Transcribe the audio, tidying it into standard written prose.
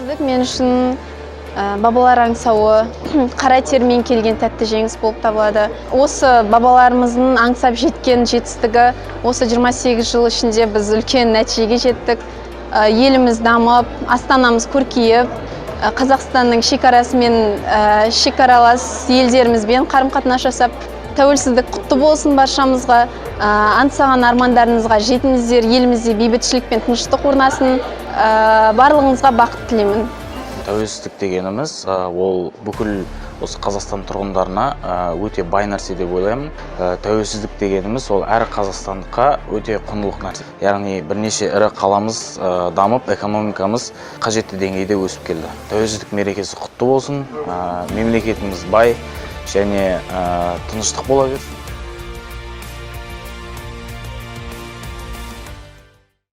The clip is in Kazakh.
Тәуелсіздік мен үшін бабалар аңсауы, қара термен келген тәтті жеңіс болып табылады. Осы бабаларымыздың аңсап жеткен жетістігі, осы 28 жыл ішінде біз үлкен нәтижеге жеттік. Еліміз дамып, астанамыз көркейіп, Қазақстанның шекарасымен шекаралас елдерімізбен қарым-қатынас жасап, тәуелсіздік құтты болсын баршамызға, аңсаған армандарыңызға жетіңіздер, елімізде бейбітшілік пен тыныштық орнасын, барлығыңызға бақыт тілеймін. Тәуелсіздік дегеніміз, ол бүкіл осы Қазақстан тұрғындарына өте бай нәрсе деп ойлаймын. Тәуелсіздік дегеніміз ол әр қазақстандыққа өте құндылық нәрсе. Яғни бірнеше ірі қаламыз дамып, экономикамыз қажетті деңгейде өсіп келді. Тәуелсіздік мерекесі құтты болсын, мемлекетіміз бай және тыныштық бола берсін.